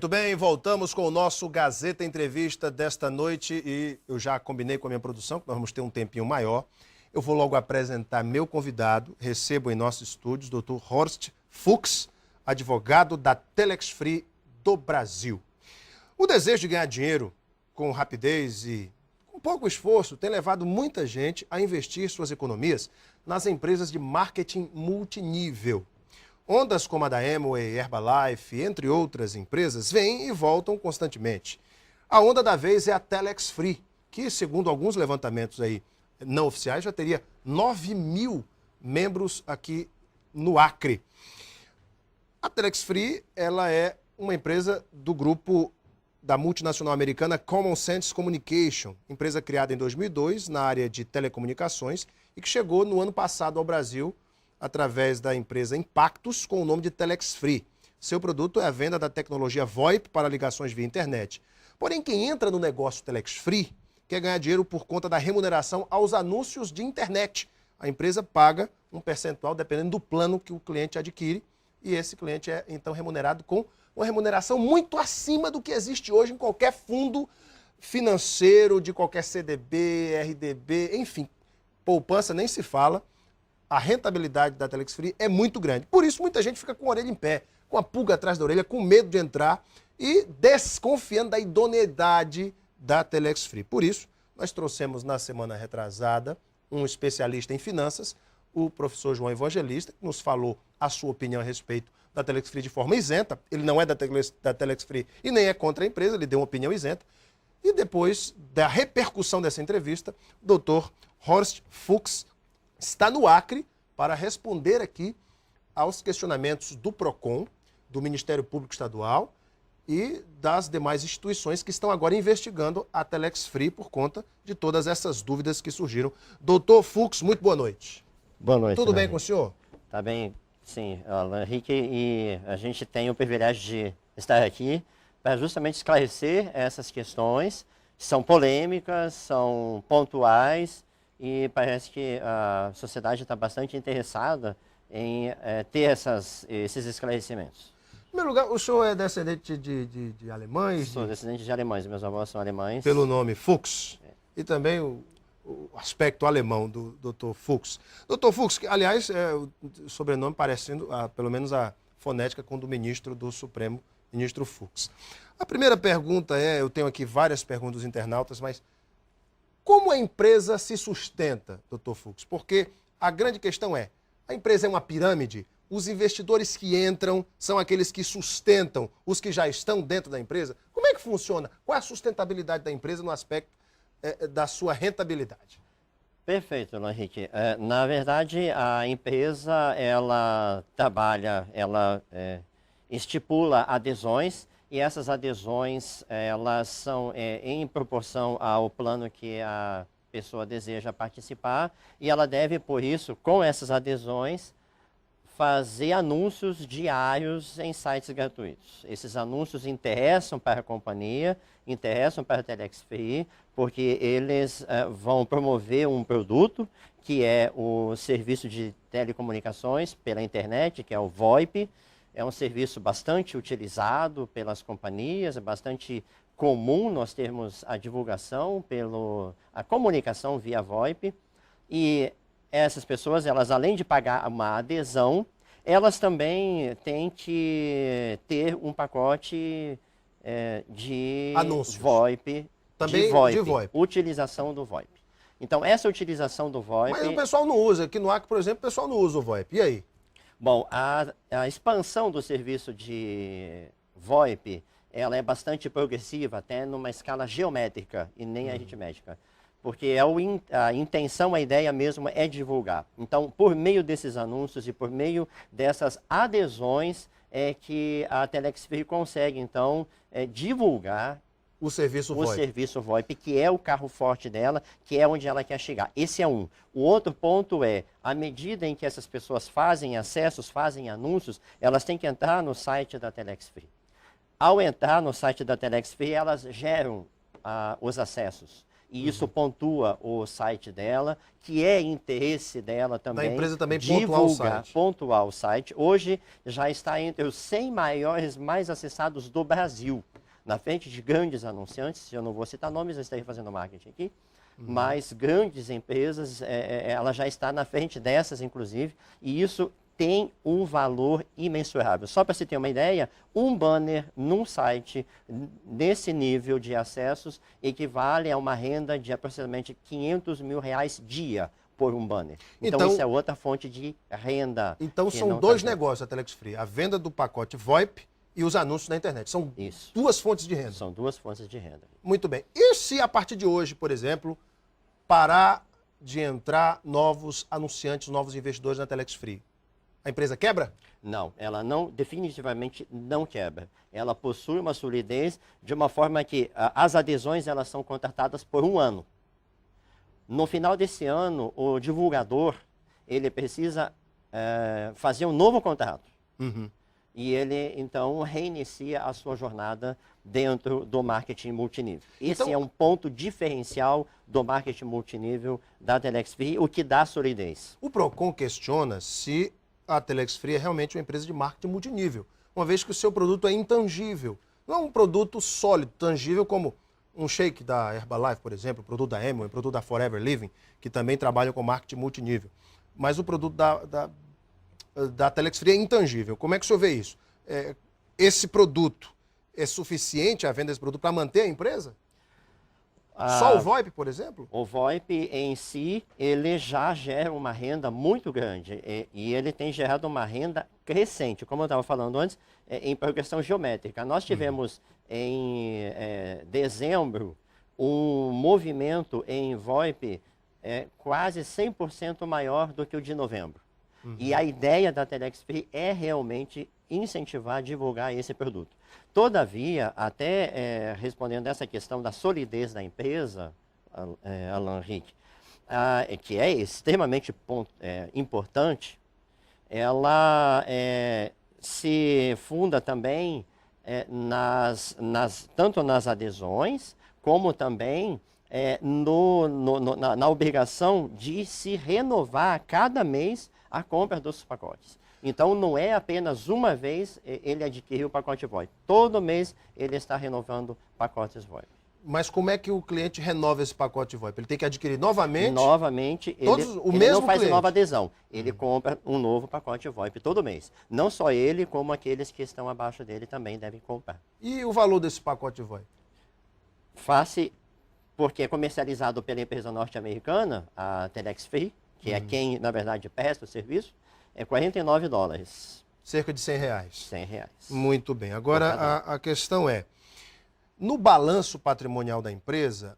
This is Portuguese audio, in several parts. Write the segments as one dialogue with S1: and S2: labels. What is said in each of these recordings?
S1: Muito bem, voltamos com o nosso Gazeta Entrevista desta noite e eu já combinei com a minha produção que nós vamos ter um tempinho maior. Eu vou logo apresentar meu convidado, recebo em nossos estúdios o Dr. Horst Fuchs, advogado da Telex Free do Brasil. O desejo de ganhar dinheiro com rapidez e com pouco esforço tem levado muita gente a investir suas economias nas empresas de marketing multinível. Ondas como a da Amway, Herbalife, entre outras empresas, vêm e voltam constantemente. A onda da vez é a Telex Free, que, segundo alguns levantamentos aí não oficiais, já teria 9.000 membros aqui no Acre. A Telex Free, ela é uma empresa do grupo da multinacional americana Common Sense Communication, empresa criada em 2002 na área de telecomunicações e que chegou no ano passado ao Brasil através da empresa Impactus, com o nome de Telex Free. Seu produto é a venda da tecnologia VoIP para ligações via internet. Porém, quem entra no negócio Telex Free quer ganhar dinheiro por conta da remuneração aos anúncios de internet. A empresa paga um percentual dependendo do plano que o cliente adquire e esse cliente é então remunerado com uma remuneração muito acima do que existe hoje em qualquer fundo financeiro, de qualquer CDB, RDB, enfim. Poupança nem se fala. A rentabilidade da Telex Free é muito grande. Por isso, muita gente fica com a orelha em pé, com a pulga atrás da orelha, com medo de entrar e desconfiando da idoneidade da Telex Free. Por isso, nós trouxemos na semana retrasada um especialista em finanças, o professor João Evangelista, que nos falou a sua opinião a respeito da Telex Free de forma isenta. Ele não é da Telex Free e nem é contra a empresa, ele deu uma opinião isenta. E depois da repercussão dessa entrevista, o Dr. Horst Fuchs está no Acre para responder aqui aos questionamentos do PROCON, do Ministério Público Estadual e das demais instituições que estão agora investigando a Telex Free por conta de todas essas dúvidas que surgiram. Doutor Fuchs, muito boa noite.
S2: Boa noite.
S1: Tudo bem com o senhor?
S2: Tá bem, sim, Alan Henrique, e a gente tem o privilégio de estar aqui para justamente esclarecer essas questões, são polêmicas, são pontuais, e parece que a sociedade está bastante interessada em ter esses esclarecimentos.
S1: Em primeiro lugar, o senhor é descendente de alemães?
S2: Sou descendente de alemães, meus avós são alemães.
S1: Pelo nome Fuchs. E também o aspecto alemão do Dr. Fuchs. Dr. Fuchs, que, aliás, o sobrenome parecendo, pelo menos a fonética com o do ministro do Supremo, ministro Fuchs. A primeira pergunta eu tenho aqui várias perguntas dos internautas, mas como a empresa se sustenta, Dr. Fuchs? Porque a grande questão é, a empresa é uma pirâmide? Os investidores que entram são aqueles que sustentam os que já estão dentro da empresa? Como é que funciona? Qual é a sustentabilidade da empresa no aspecto da sua rentabilidade?
S2: Perfeito, Henrique. Na verdade, a empresa, ela trabalha, ela estipula adesões, e essas adesões, elas são em proporção ao plano que a pessoa deseja participar, e ela deve, por isso, com essas adesões, fazer anúncios diários em sites gratuitos. Esses anúncios interessam para a companhia, interessam para a Telex Free, porque eles vão promover um produto, que é o serviço de telecomunicações pela internet, que é o VoIP. É um serviço bastante utilizado pelas companhias, é bastante comum nós termos a divulgação, a comunicação via VoIP. E essas pessoas, elas além de pagar uma adesão, elas também têm que ter um pacote de
S1: anúncios.
S2: VoIP,
S1: também
S2: de VoIP, utilização do VoIP. Então, essa utilização do VoIP...
S1: Mas o pessoal não usa. Aqui no Acre, por exemplo, o pessoal não usa o VoIP. E aí?
S2: Bom, a expansão do serviço de VoIP, ela é bastante progressiva, até numa escala geométrica e nem aritmética. Porque a intenção, a ideia mesmo é divulgar. Então, por meio desses anúncios e por meio dessas adesões, é que a Telex Free consegue, então, divulgar
S1: o serviço
S2: VoIP, que é o carro forte dela, que é onde ela quer chegar. Esse é um. O outro ponto é, à medida em que essas pessoas fazem acessos, fazem anúncios, elas têm que entrar no site da Telex Free. Ao entrar no site da Telex Free, elas geram os acessos. e isso pontua o site dela, que é interesse dela também.
S1: Da empresa também
S2: pontuar o site. Hoje já está entre os 100 maiores mais acessados do Brasil, na frente de grandes anunciantes, eu não vou citar nomes, eu estarei fazendo marketing aqui, mas grandes empresas, ela já está na frente dessas, inclusive, e isso tem um valor imensurável. Só para você ter uma ideia, um banner num site nesse nível de acessos equivale a uma renda de aproximadamente R$500 mil dia por um banner. Então isso é outra fonte de renda.
S1: Então são dois negócios a Telex Free, a venda do pacote VoIP e os anúncios na internet. São duas fontes de renda.
S2: São duas fontes de renda.
S1: Muito bem. E se a partir de hoje, por exemplo, parar de entrar novos anunciantes, novos investidores na Telex Free? A empresa quebra?
S2: Não, ela não, definitivamente não quebra. Ela possui uma solidez de uma forma que as adesões elas são contratadas por um ano. No final desse ano, o divulgador ele precisa fazer um novo contrato. E ele, então, reinicia a sua jornada dentro do marketing multinível. Esse é um ponto diferencial do marketing multinível da Telex Free, o que dá solidez.
S1: O Procon questiona se a Telex Free é realmente uma empresa de marketing multinível, uma vez que o seu produto é intangível. Não é um produto sólido, tangível, como um shake da Herbalife, por exemplo, o produto da Amway, o produto da Forever Living, que também trabalham com marketing multinível. Mas o produto da Telex Free é intangível. Como é que o senhor vê isso? Esse produto é suficiente, a venda desse produto, para manter a empresa? Só o VoIP, por exemplo?
S2: O VoIP em si, ele já gera uma renda muito grande e ele tem gerado uma renda crescente, como eu estava falando antes, em progressão geométrica. Nós tivemos em dezembro um movimento em VoIP quase 100% maior do que o de novembro. E a ideia da Telex Free é realmente incentivar, divulgar esse produto. Todavia, até respondendo essa questão da solidez da empresa, Alan Henrique, que é extremamente importante, ela se funda também tanto nas adesões, como também na obrigação de se renovar a cada mês a compra dos pacotes. Então, não é apenas uma vez ele adquiriu o pacote VoIP. Todo mês ele está renovando pacotes VoIP.
S1: Mas como é que o cliente renova esse pacote VoIP? Ele tem que adquirir novamente?
S2: Novamente, ele não faz nova adesão. Ele compra um novo pacote VoIP todo mês. Não só ele, como aqueles que estão abaixo dele também devem comprar.
S1: E o valor desse pacote VoIP?
S2: Porque é comercializado pela empresa norte-americana, a Telex Free, que é quem, na verdade, presta o serviço, é $49.
S1: Cerca de R$100.
S2: R$100.
S1: Muito bem. Agora, a questão é, no balanço patrimonial da empresa,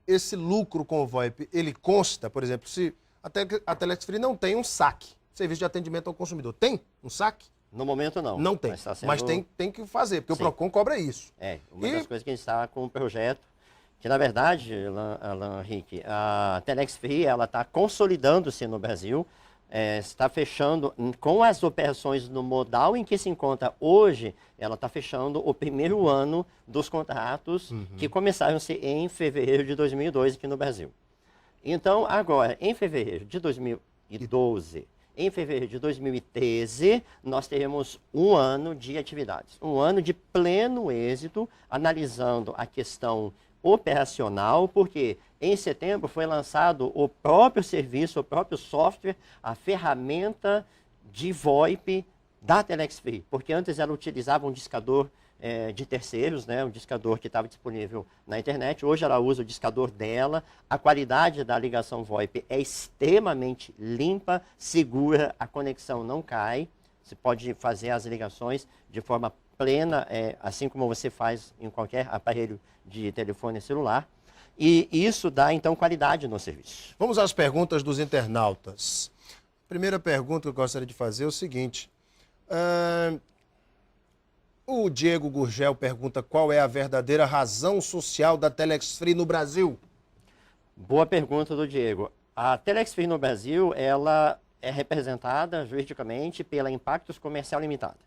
S1: esse lucro com o VoIP, ele consta, por exemplo, se a Telex Free não tem um saque, serviço de atendimento ao consumidor, tem um saque?
S2: No momento não.
S1: Não tem, mas tem que fazer, porque o Procon cobra isso.
S2: Uma das coisas que a gente está com um projeto, que na verdade, Alan Henrique, a Telex Free ela está consolidando-se no Brasil, está fechando com as operações no modal em que se encontra hoje, ela está fechando o primeiro ano dos contratos que começaram-se em fevereiro de 2002 aqui no Brasil. Então, agora, em fevereiro de 2012, em fevereiro de 2013, nós teremos um ano de atividades, um ano de pleno êxito, analisando a questão operacional, porque em setembro foi lançado o próprio serviço, o próprio software, a ferramenta de VoIP da Telex Free, porque antes ela utilizava um discador de terceiros, né, um discador que estava disponível na internet, hoje ela usa o discador dela, a qualidade da ligação VoIP é extremamente limpa, segura, a conexão não cai, você pode fazer as ligações de forma plena, assim como você faz em qualquer aparelho de telefone celular. E isso dá, então, qualidade no serviço.
S1: Vamos às perguntas dos internautas. Primeira pergunta que eu gostaria de fazer é o seguinte. O Diego Gurgel pergunta qual é a verdadeira razão social da Telex Free no Brasil?
S2: Boa pergunta do Diego. A Telex Free no Brasil, ela é representada juridicamente pela Impactos Comercial Limitada.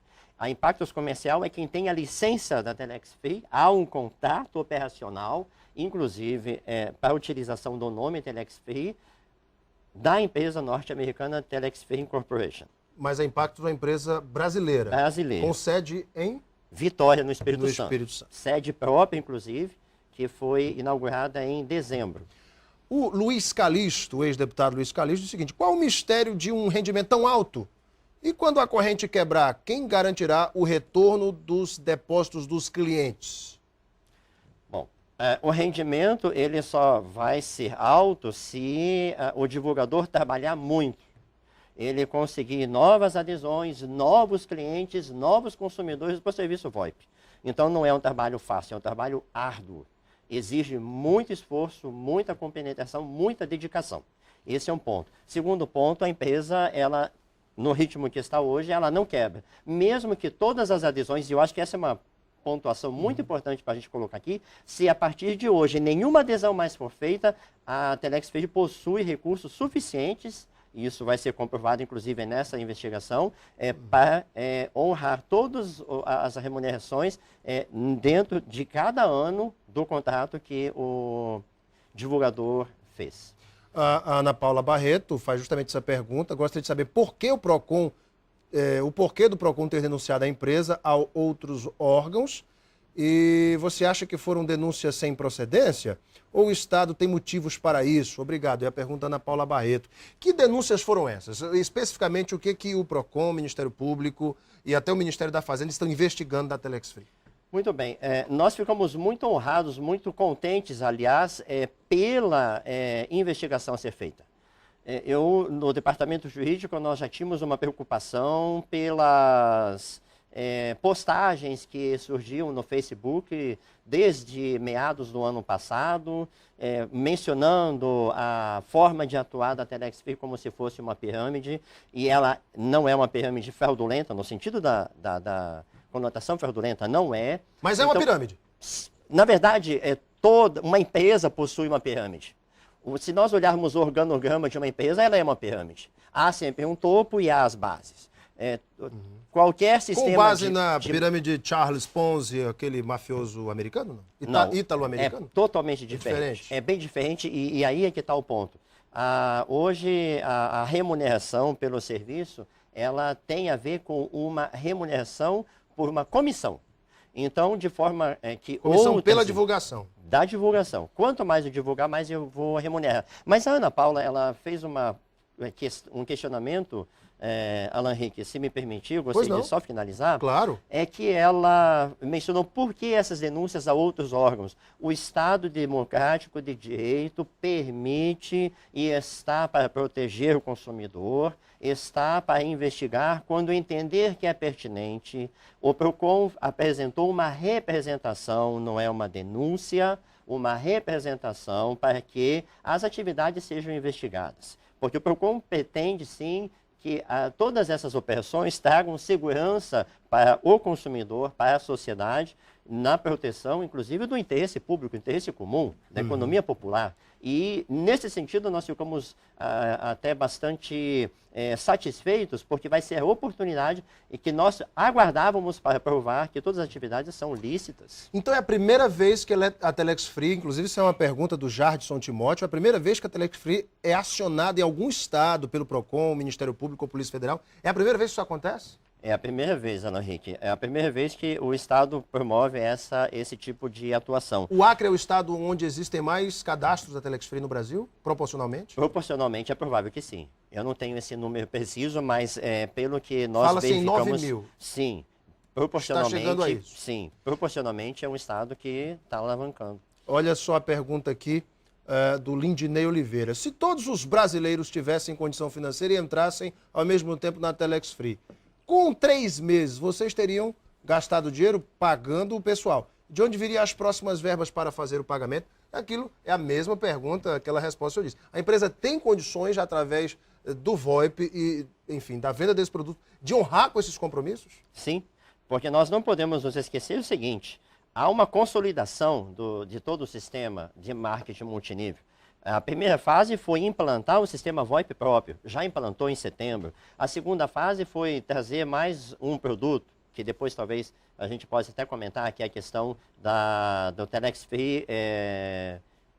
S2: A Impactos Comercial é quem tem a licença da Telex Free, há um contrato operacional, inclusive para a utilização do nome Telex Free, da empresa norte-americana Telex Free Incorporation.
S1: Mas a Impactos é uma empresa brasileira.
S2: Brasileira.
S1: Com sede em
S2: Vitória, no Espírito
S1: no
S2: Santo.
S1: Espírito Santo.
S2: Sede própria, inclusive, que foi inaugurada em dezembro.
S1: O Luiz Calixto, o ex-deputado Luiz Calixto, diz o seguinte: qual o mistério de um rendimento tão alto? E quando a corrente quebrar, quem garantirá o retorno dos depósitos dos clientes?
S2: Bom, o rendimento ele só vai ser alto se o divulgador trabalhar muito. Ele conseguir novas adesões, novos clientes, novos consumidores para o serviço VoIP. Então não é um trabalho fácil, é um trabalho árduo. Exige muito esforço, muita compenetração, muita dedicação. Esse é um ponto. Segundo ponto, a empresa, ela, no ritmo que está hoje, ela não quebra. Mesmo que todas as adesões, e eu acho que essa é uma pontuação muito importante para a gente colocar aqui, se a partir de hoje nenhuma adesão mais for feita, a Telex Free possui recursos suficientes, e isso vai ser comprovado, inclusive, nessa investigação, para honrar todas as remunerações dentro de cada ano do contrato que o divulgador fez.
S1: A Ana Paula Barreto faz justamente essa pergunta. Gostaria de saber por que o PROCON, o porquê do PROCON ter denunciado a empresa a outros órgãos. E você acha que foram denúncias sem procedência? Ou o Estado tem motivos para isso? Obrigado. É a pergunta da Ana Paula Barreto. Que denúncias foram essas? Especificamente, o que o PROCON, o Ministério Público e até o Ministério da Fazenda estão investigando da Telex Free?
S2: Muito bem. Nós ficamos muito honrados, muito contentes, aliás, pela investigação a ser feita. No departamento jurídico, nós já tínhamos uma preocupação pelas postagens que surgiam no Facebook desde meados do ano passado, mencionando a forma de atuar da Telex Free como se fosse uma pirâmide, e ela não é uma pirâmide fraudulenta, no sentido da conotação fraudulenta, não é.
S1: Mas é uma pirâmide.
S2: Na verdade, toda uma empresa possui uma pirâmide. Se nós olharmos o organograma de uma empresa, ela é uma pirâmide. Há sempre um topo e há as bases. Qualquer sistema
S1: com base na pirâmide Charles Ponzi, aquele mafioso americano?
S2: Não,
S1: ítalo-americano?
S2: É totalmente diferente. É bem diferente e aí é que está o ponto. Hoje, a remuneração pelo serviço, ela tem a ver com uma remuneração por uma comissão. Então, de forma que...
S1: Comissão pela divulgação.
S2: Da divulgação. Quanto mais eu divulgar, mais eu vou remunerar. Mas a Ana Paula, ela fez um questionamento, Alan Henrique, se me permitir, eu gostaria de só finalizar.
S1: Claro.
S2: É que ela mencionou por que essas denúncias a outros órgãos. O Estado Democrático de Direito permite e está para proteger o consumidor, está para investigar quando entender que é pertinente. O PROCON apresentou uma representação, não é uma denúncia, uma representação para que as atividades sejam investigadas. Porque o PROCON pretende, sim, que todas essas operações tragam segurança para o consumidor, para a sociedade, na proteção, inclusive, do interesse público, interesse comum, da economia popular. E, nesse sentido, nós ficamos até bastante satisfeitos, porque vai ser a oportunidade e que nós aguardávamos para provar que todas as atividades são lícitas.
S1: Então é a primeira vez que a Telex Free, inclusive isso é uma pergunta do Jardson Timóteo, é a primeira vez que a Telex Free é acionada em algum estado pelo PROCON, Ministério Público ou Polícia Federal? É a primeira vez que isso acontece?
S2: É a primeira vez, Ana Henrique. É a primeira vez que o Estado promove esse tipo de atuação.
S1: O Acre é o estado onde existem mais cadastros da Telex Free no Brasil, proporcionalmente?
S2: Proporcionalmente é provável que sim. Eu não tenho esse número preciso, mas pelo que nós verificamos...
S1: Fala-se em 9 mil.
S2: Sim. Proporcionalmente,
S1: está chegando a isso.
S2: Sim. Proporcionalmente é um estado que está alavancando.
S1: Olha só a pergunta aqui do Lindinei Oliveira. Se todos os brasileiros tivessem condição financeira e entrassem ao mesmo tempo na Telex Free, com 3 meses, vocês teriam gastado dinheiro pagando o pessoal. De onde viriam as próximas verbas para fazer o pagamento? Aquilo é a mesma pergunta, aquela resposta que eu disse. A empresa tem condições, através do VoIP e, enfim, da venda desse produto, de honrar com esses compromissos?
S2: Sim, porque nós não podemos nos esquecer o seguinte, há uma consolidação de todo o sistema de marketing multinível. A primeira fase foi implantar o sistema VoIP próprio, já implantou em setembro. A segunda fase foi trazer mais um produto, que depois talvez a gente possa até comentar, que é a questão do Telex Free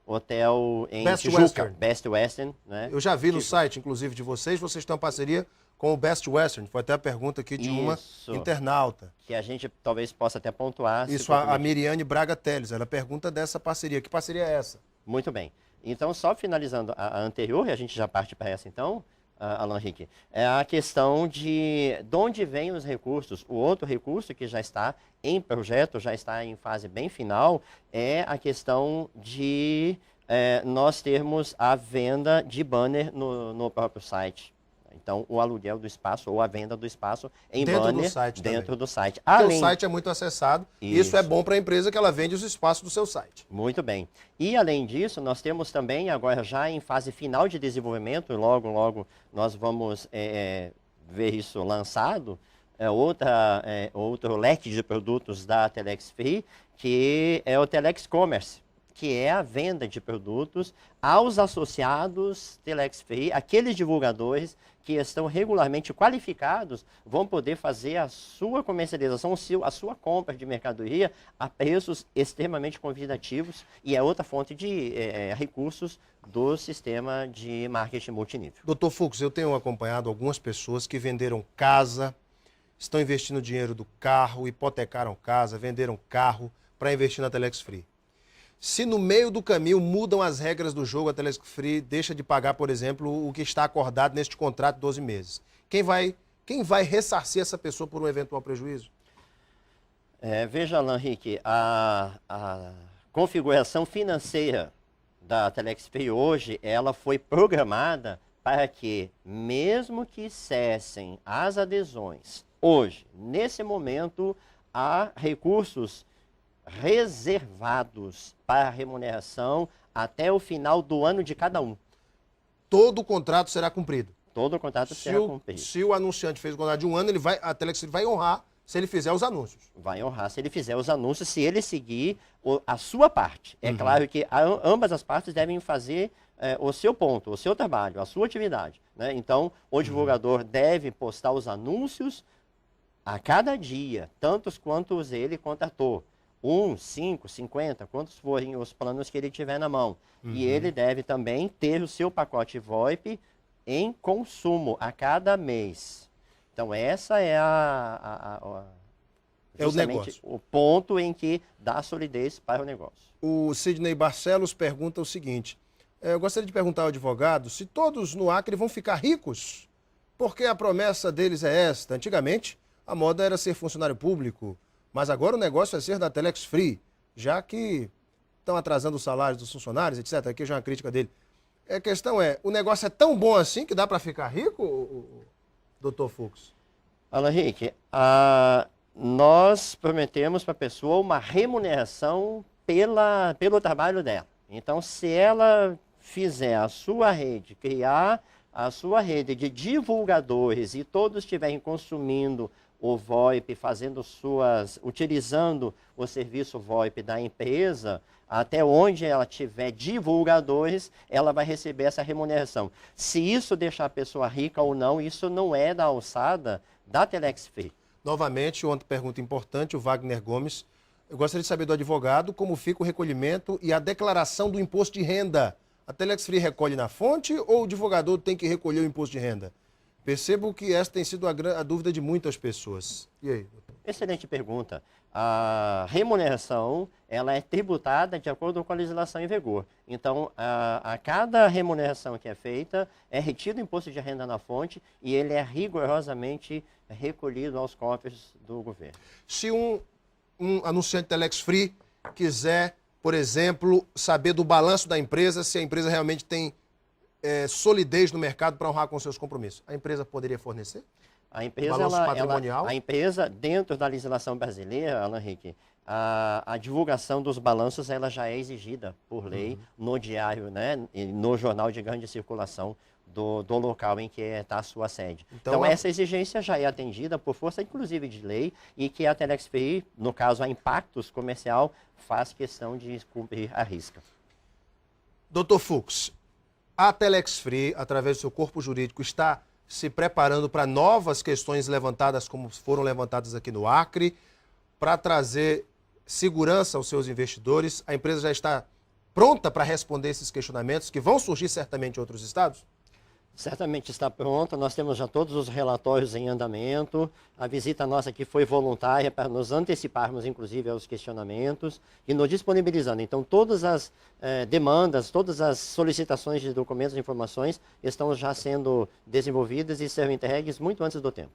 S2: Hotel em
S1: Best
S2: Tijuca,
S1: Western.
S2: Best Western, né?
S1: Eu já vi no site, inclusive, de vocês têm uma parceria com o Best Western. Foi até a pergunta aqui de uma internauta.
S2: Que a gente talvez possa até pontuar.
S1: Isso, a Miriane Braga Teles, ela pergunta dessa parceria. Que parceria é essa?
S2: Muito bem. Então, só finalizando a anterior, e a gente já parte para essa então, Alan Henrique, é a questão de onde vêm os recursos. O outro recurso que já está em projeto, já está em fase bem final, é a questão de nós termos a venda de banner no próprio site. Então, o aluguel do espaço ou a venda do espaço em
S1: dentro
S2: banner
S1: do site
S2: dentro do site.
S1: Porque o site é muito acessado e isso é bom para a empresa que ela vende os espaços do seu site.
S2: Muito bem. E, além disso, nós temos também, agora já em fase final de desenvolvimento, logo nós vamos ver isso lançado, outro leque de produtos da Telex Free, que é o Telex Commerce, que é a venda de produtos aos associados Telex Free, aqueles divulgadores que estão regularmente qualificados, vão poder fazer a sua comercialização, a sua compra de mercadoria a preços extremamente convidativos e é outra fonte de recursos do sistema de marketing multinível.
S1: Doutor Fux, eu tenho acompanhado algumas pessoas que venderam casa, estão investindo dinheiro do carro, hipotecaram casa, venderam carro para investir na Telex Free. Se no meio do caminho mudam as regras do jogo, a Telex Free deixa de pagar, por exemplo, o que está acordado neste contrato de 12 meses. Quem vai ressarcir essa pessoa por um eventual prejuízo?
S2: Veja, Alan Henrique, a configuração financeira da Telex Free hoje, ela foi programada para que, mesmo que cessem as adesões, hoje, nesse momento, há recursos reservados para remuneração até o final do ano de cada um.
S1: Todo o contrato será cumprido?
S2: Todo o contrato será cumprido.
S1: Se o anunciante fez o contrato de um ano, a Telex vai honrar se ele fizer os anúncios.
S2: Vai honrar se ele fizer os anúncios, se ele seguir a sua parte. É claro que ambas as partes devem fazer o seu ponto, o seu trabalho, a sua atividade, né? Então, o divulgador deve postar os anúncios a cada dia, tantos quantos ele contratou. 1, 5, 50, quantos forem os planos que ele tiver na mão. E ele deve também ter o seu pacote VoIP em consumo a cada mês. Então, essa é
S1: o negócio.
S2: O ponto em que dá solidez para o negócio.
S1: O Sidney Barcelos pergunta o seguinte, eu gostaria de perguntar ao advogado se todos no Acre vão ficar ricos, porque a promessa deles é esta. Antigamente, a moda era ser funcionário público, mas agora o negócio é ser da Telex Free, já que estão atrasando os salários dos funcionários, etc. Aqui já é uma crítica dele. A questão é, o negócio é tão bom assim que dá para ficar rico, doutor Fux?
S2: Alan Henrique, nós prometemos para a pessoa uma remuneração pelo trabalho dela. Então, se ela fizer a sua rede, criar a sua rede de divulgadores e todos estiverem consumindo o VoIP, utilizando o serviço VoIP da empresa, até onde ela tiver divulgadores, ela vai receber essa remuneração. Se isso deixar a pessoa rica ou não, isso não é da alçada da Telex Free.
S1: Novamente, outra pergunta importante, o Wagner Gomes. Eu gostaria de saber do advogado como fica o recolhimento e a declaração do imposto de renda. A Telex Free recolhe na fonte ou o divulgador tem que recolher o imposto de renda? Percebo que essa tem sido a dúvida de muitas pessoas. E aí, doutor?
S2: Excelente pergunta. A remuneração ela é tributada de acordo com a legislação em vigor. Então, a cada remuneração que é feita, é retido o imposto de renda na fonte e ele é rigorosamente recolhido aos cofres do governo.
S1: Se um anunciante Telex Free quiser, por exemplo, saber do balanço da empresa, se a empresa realmente tem solidez no mercado para honrar com seus compromissos, a empresa poderia fornecer?
S2: A empresa, a empresa, dentro da legislação brasileira, Alan Henrique, a divulgação dos balanços ela já é exigida por lei no diário, né, no jornal de grande circulação do local em que está a sua sede. Então, essa exigência já é atendida por força, inclusive, de lei, e que a Telex Free, no caso a Impactos Comercial, faz questão de cumprir a risca.
S1: Doutor Fux, a Telex Free, através do seu corpo jurídico, está se preparando para novas questões levantadas, como foram levantadas aqui no Acre, para trazer segurança aos seus investidores. A empresa já está pronta para responder esses questionamentos, que vão surgir certamente em outros estados?
S2: Certamente está pronta, nós temos já todos os relatórios em andamento, a visita nossa aqui foi voluntária para nos anteciparmos, inclusive, aos questionamentos e nos disponibilizando. Então, todas as demandas, todas as solicitações de documentos e informações estão já sendo desenvolvidas e serão entregues muito antes do tempo.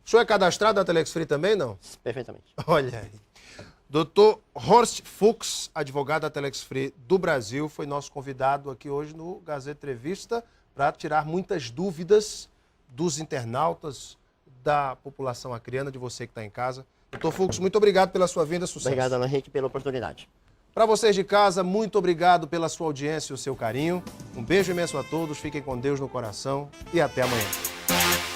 S1: O senhor é cadastrado na Telex Free também, não?
S2: Perfeitamente.
S1: Olha aí. Dr. Horst Fuchs, advogado da Telex Free do Brasil, foi nosso convidado aqui hoje no Gazeta Entrevista, para tirar muitas dúvidas dos internautas, da população acreana, de você que está em casa. Doutor Fux, muito obrigado pela sua vinda, sucesso.
S2: Obrigado, Alan Henrique, pela oportunidade.
S1: Para vocês de casa, muito obrigado pela sua audiência e o seu carinho. Um beijo imenso a todos, fiquem com Deus no coração e até amanhã.